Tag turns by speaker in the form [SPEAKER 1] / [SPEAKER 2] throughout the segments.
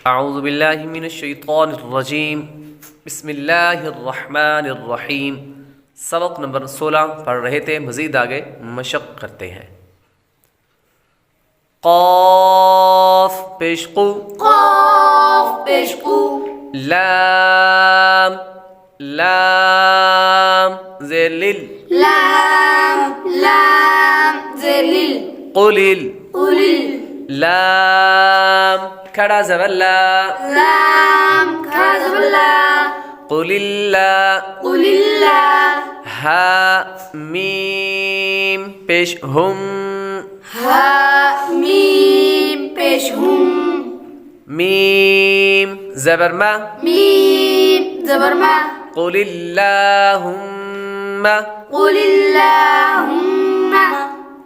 [SPEAKER 1] अऊज़ु बिल्लाहि मिनश्शैतानिर्रजीम बिस्मिल्लाहिर्रहमानिर्रहीम। सबक नंबर 16 पढ़ रहे थे, मज़ीद आगे मशक़ करते हैं। क़ाफ़ पेश क़ु,
[SPEAKER 2] क़ाफ़ पेश क़ु,
[SPEAKER 1] लाम लाम ज़ेर लिल,
[SPEAKER 2] लाम लाम ज़ेर लिल,
[SPEAKER 1] क़ुलिल
[SPEAKER 2] क़ुलिल,
[SPEAKER 1] लाम खड़ा ज़बर ला,
[SPEAKER 2] लाम खड़ा ज़बर ला,
[SPEAKER 1] क़ुलिल्ला
[SPEAKER 2] क़ुलिल्ला,
[SPEAKER 1] हा मीम पेश हुम,
[SPEAKER 2] हा मीम पेश हुम,
[SPEAKER 1] मीम ज़बर मा,
[SPEAKER 2] मीम ज़बर मा,
[SPEAKER 1] क़ुलिल्लाहुम्मा।
[SPEAKER 2] क़ुलिल्लाहुम्मा।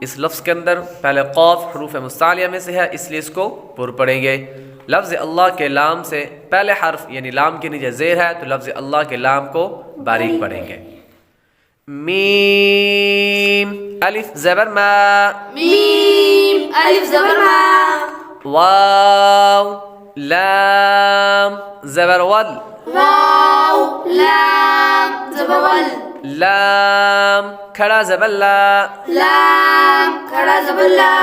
[SPEAKER 1] इस लफ्ज़ के अंदर पहले क़ाफ़ हुरूफ़ मुस्तालिया में से है, इसलिए इसको पुर पढ़ेंगे। लफ्ज़ अल्लाह के लाम से पहले हर्फ यानी लाम के नीचे ज़ेर है, तो लफ्ज़ अल्लाह के लाम को बारीक पढ़ेंगे। मीम अलिफ ज़बर मा,
[SPEAKER 2] मीम अलिफ ज़बर मा,
[SPEAKER 1] वाव लाम ज़बर वल,
[SPEAKER 2] वाव लाम ज़बर वल,
[SPEAKER 1] लाम खड़ा ज़बर ला,
[SPEAKER 2] लाम खड़ा ज़बर ला,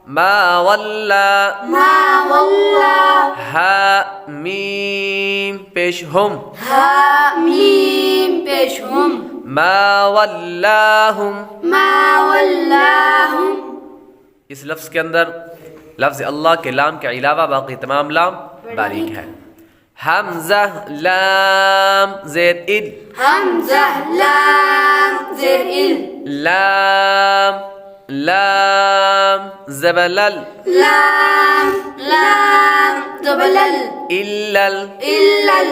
[SPEAKER 1] मा वल्ला,
[SPEAKER 2] मा वल्ला,
[SPEAKER 1] हा मीम पेश हुम,
[SPEAKER 2] हा मीम पेश हुम,
[SPEAKER 1] मा वल्लाहुम।
[SPEAKER 2] मा वल्लाहुम।
[SPEAKER 1] इस लफ्ज़ के अंदर लफ्ज़ अल्लाह के लाम के अलावा बाकी तमाम लाम बारीक है। हमज़ा लाम ज़ेर इल,
[SPEAKER 2] हमज़ा लाम ज़ेर इल,
[SPEAKER 1] लाम लाम ज़बलल,
[SPEAKER 2] लाम लाम ज़बलल,
[SPEAKER 1] इल्लल
[SPEAKER 2] इल्लल,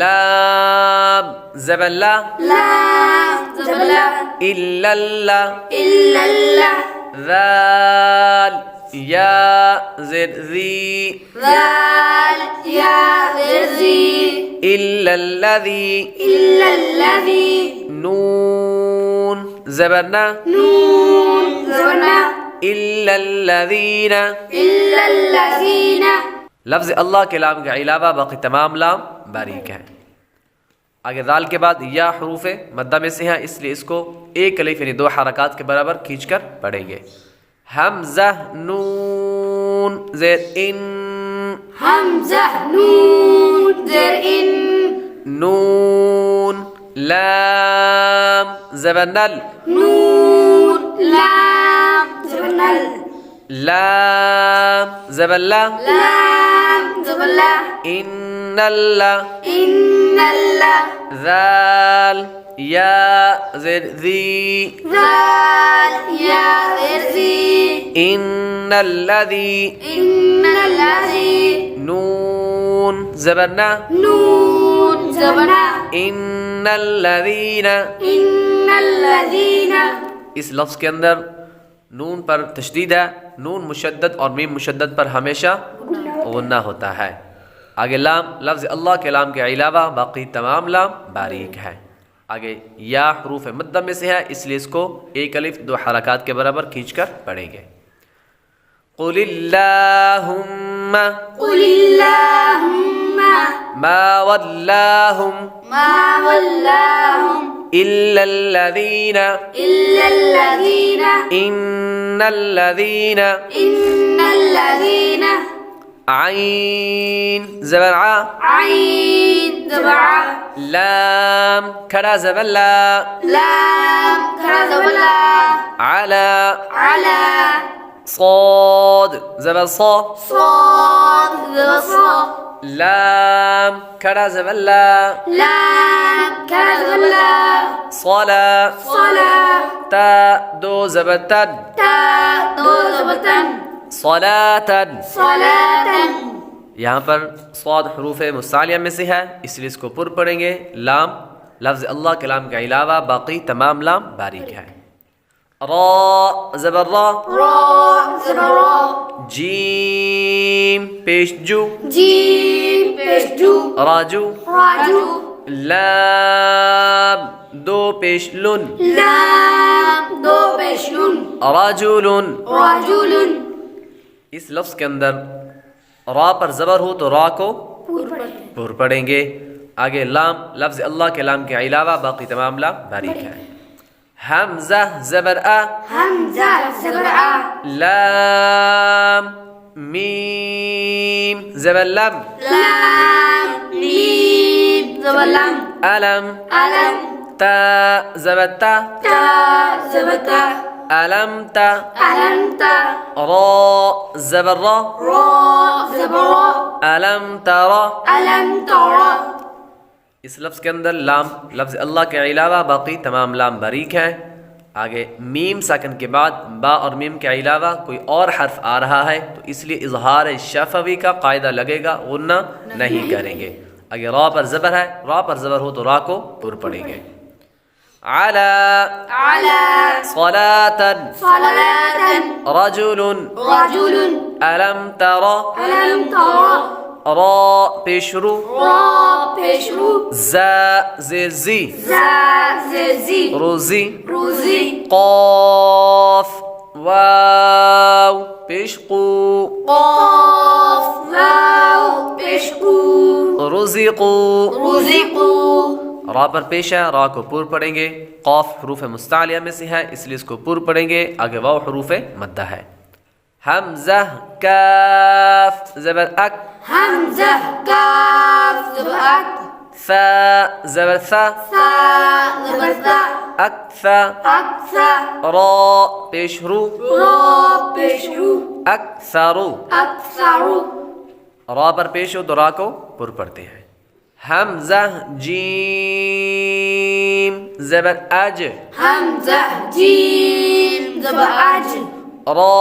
[SPEAKER 1] लाम ज़बला,
[SPEAKER 2] लाम ज़बला,
[SPEAKER 1] इल्लल्ला,
[SPEAKER 2] इल्लल्ला,
[SPEAKER 1] ज़ाल या ज़ेर ज़ी,
[SPEAKER 2] ज़ाल या ज़ेर ज़ी,
[SPEAKER 1] इल्लल्लज़ी,
[SPEAKER 2] इल्लल्लज़ी,
[SPEAKER 1] नून ज़बरना,
[SPEAKER 2] नून ज़बरना,
[SPEAKER 1] इल्लल्लज़ीना।
[SPEAKER 2] इल्लल्लज़ीना।
[SPEAKER 1] लफ्ज़ अल्लाह के लाम के अलावा बाकी तमाम लाम बारीक हैं। आगे दाल के बाद या हरूफ मद्दा में से है, इसलिए इसको एक अलिफ यानी 2 हरकत के बराबर खींचकर पढ़ेंगे। हमज़ा नून ज़ेर इन,
[SPEAKER 2] हमज़ा नून ज़ेर इन,
[SPEAKER 1] नून लाम ज़बरनल,
[SPEAKER 2] नून लाम ज़बरनल,
[SPEAKER 1] लाम ज़बल्ला,
[SPEAKER 2] लाम ज़बल्ला,
[SPEAKER 1] इन्नल्ला,
[SPEAKER 2] इन्नल्ला,
[SPEAKER 1] ज़ाल या ज़ेर ज़ी,
[SPEAKER 2] ज़ाल या ज़ेर ज़ी,
[SPEAKER 1] इन्नल्लज़ी,
[SPEAKER 2] इन्नल्लज़ी,
[SPEAKER 1] नून ज़बरना,
[SPEAKER 2] नून ज़बरना,
[SPEAKER 1] इन्नल्लज़ीना।
[SPEAKER 2] इन्नल्लज़ीना।
[SPEAKER 1] इस लफ्ज़ के अंदर नून पर तशदीद है, नून मुशद्दद और मीम मुशद्दद पर हमेशा गुन्ना होता है। आगे लाम लफ्ज़ अल्लाह के लाम के अलावा बाकी तमाम लाम बारीक है। आगे या हरूफ मद्दा में से है, इसलिए इसको एक अलिफ 2 हरकत के बराबर खींचकर पढ़ेंगे। क़ुलिल्लाहुम्मा,
[SPEAKER 2] क़ुलिल्लाहुम्मा,
[SPEAKER 1] मा वल्लाहुम,
[SPEAKER 2] मा वल्लाहुम,
[SPEAKER 1] इल्लल्लज़ीना,
[SPEAKER 2] इल्लल्लज़ीना,
[SPEAKER 1] इन्नल्लज़ीना।
[SPEAKER 2] इन्नल्लज़ीना।
[SPEAKER 1] आइन ज़बर आ,
[SPEAKER 2] आइन ज़बर आ,
[SPEAKER 1] लाम खड़ा ज़बर ला,
[SPEAKER 2] लाम खड़ा ज़बर ला,
[SPEAKER 1] अला,
[SPEAKER 2] अला,
[SPEAKER 1] صاد ज़बर सौ,
[SPEAKER 2] صاد ज़बर सौ,
[SPEAKER 1] लाम खड़ा ज़बर ला,
[SPEAKER 2] लाम खड़ा ज़बर ला,
[SPEAKER 1] صला,
[SPEAKER 2] صला,
[SPEAKER 1] ता 2 ज़बर तन,
[SPEAKER 2] ता 2 ज़बर तन,
[SPEAKER 1] صलातन।
[SPEAKER 2] صलातन।
[SPEAKER 1] यहाँ पर स्वाद हरूफ मुस्तालिया में से है, इसलिए इसको पुर पढ़ेंगे। लाम लफ्ज़ अल्लाह के लाम के अलावा बाकी तमाम लाम बारीक है। रा ज़बर रा,
[SPEAKER 2] रा ज़बर रा,
[SPEAKER 1] जीम पेश जू,
[SPEAKER 2] जीम पेश जू,
[SPEAKER 1] राजू,
[SPEAKER 2] राजू,
[SPEAKER 1] लाम 2 पेश लुन,
[SPEAKER 2] लाम 2 पेश लुन,
[SPEAKER 1] राजुलुन।
[SPEAKER 2] राजुलुन।
[SPEAKER 1] इस लफ्ज़ के अंदर रा पर ज़बर हो तो रा को
[SPEAKER 2] पूर पढ़ें।
[SPEAKER 1] पुर पढ़ेंगे। आगे लाम लफ्ज़ अल्लाह के लाम के अलावा बाकी तमाम लाम बारीक है। हमज़ा ज़बर आ,
[SPEAKER 2] हमज़ा ज़बर आ,
[SPEAKER 1] लाम मीम ज़बर लम,
[SPEAKER 2] लाम मीम ज़बर लम,
[SPEAKER 1] अलम
[SPEAKER 2] अलम
[SPEAKER 1] ता ज़बर ता,
[SPEAKER 2] ता ज़बर ता,
[SPEAKER 1] अलम ता,
[SPEAKER 2] अलम ता,
[SPEAKER 1] रा ज़बर रा,
[SPEAKER 2] रा ज़बर रा,
[SPEAKER 1] अलम तरा।
[SPEAKER 2] अलम तरा।
[SPEAKER 1] इस लफ्ज़ के अंदर लाम लफ्ज़ अल्लाह के अलावा बाकी तमाम लाम बारीक हैं। आगे मीम साकिन के बाद बा और मीम के अलावा कोई और हर्फ आ रहा है तो इसलिए इजहार शफवी का कायदा लगेगा, गुन्ना नहीं करेंगे। आगे रा पर ज़बर है, रा पर ज़बर हो तो रा को पुर पढ़ेंगे। अला
[SPEAKER 2] अला
[SPEAKER 1] सलातन
[SPEAKER 2] सलातन
[SPEAKER 1] रजुलुन
[SPEAKER 2] रजुलुन
[SPEAKER 1] अलम तरा,
[SPEAKER 2] अलम तरा,
[SPEAKER 1] रा पेशरू,
[SPEAKER 2] रा पेशरू,
[SPEAKER 1] ज़ा ज़ी
[SPEAKER 2] ज़ा ज़ी,
[SPEAKER 1] रोज़ी,
[SPEAKER 2] रोज़ी,
[SPEAKER 1] क़ाफ वाव पेशकू,
[SPEAKER 2] क़ाफ वाव पेशकू,
[SPEAKER 1] रुज़िक़ू।
[SPEAKER 2] रुज़िक़ू।
[SPEAKER 1] रा पर पेश है, रा को पुर पढ़ेंगे। क़ाफ हुरूफ़ मुस्तालिया में से है इसलिए इसको पुर पढ़ेंगे। आगे वाव हुरूफ़ मद्दा है। हमज़ा काफ ज़बर अक,
[SPEAKER 2] हमज़ा काफ ज़बर अक,
[SPEAKER 1] सा ज़बर सा,
[SPEAKER 2] सा ज़बर सा,
[SPEAKER 1] अक्सा
[SPEAKER 2] अक्सा,
[SPEAKER 1] रा पेशरू,
[SPEAKER 2] रा पेशरू,
[SPEAKER 1] अक्सरू।
[SPEAKER 2] अक्सरू।
[SPEAKER 1] रा पर पेश हो तो रा को पुर पढ़ते हैं। हमज़ा जीम ज़बर अज,
[SPEAKER 2] हमज़ा जीम ज़बर अज,
[SPEAKER 1] रा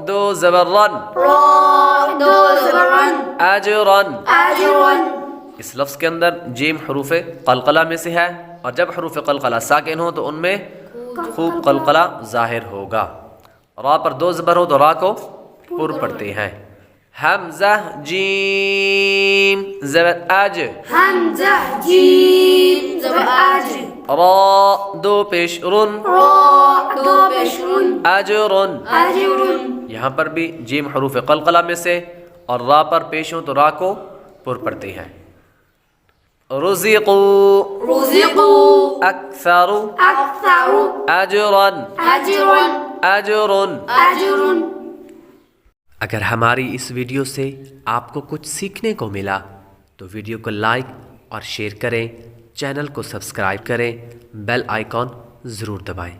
[SPEAKER 1] दो ज़बर रन,
[SPEAKER 2] रा दो ज़बर रन,
[SPEAKER 1] अजरन।
[SPEAKER 2] अजरन।
[SPEAKER 1] इस लफ्ज़ के अंदर जीम हरूफ क़लक़ला में से है और जब हरूफ क़लक़ला साकिन हो तो उनमें खूब क़लक़ला ज़ाहिर होगा। रा पर दो ज़बर हो तो रा को पुर पढ़ते हैं। हमज़ा जीम ज़बर अज,
[SPEAKER 2] हमज़ा जीम ज़बर अज,
[SPEAKER 1] रा दो पेश रुन,
[SPEAKER 2] रा दो पेशरुन,
[SPEAKER 1] अजरुन।
[SPEAKER 2] अजरुन।
[SPEAKER 1] यहाँ पर भी जीम हरूफ क़लक़ला में से और रा पर पेश हो तो रा को पुर पढ़ते हैं। रुज़िक़ू
[SPEAKER 2] रुज़िक़ू
[SPEAKER 1] अक्सरू,
[SPEAKER 2] अक्सरू,
[SPEAKER 1] अजरन,
[SPEAKER 2] अजरन,
[SPEAKER 1] अजरुन।
[SPEAKER 2] अजरुन।
[SPEAKER 1] अगर हमारी इस वीडियो से आपको कुछ सीखने को मिला तो वीडियो को लाइक और शेयर करें, चैनल को सब्सक्राइब करें, बेल आइकॉन ज़रूर दबाएं।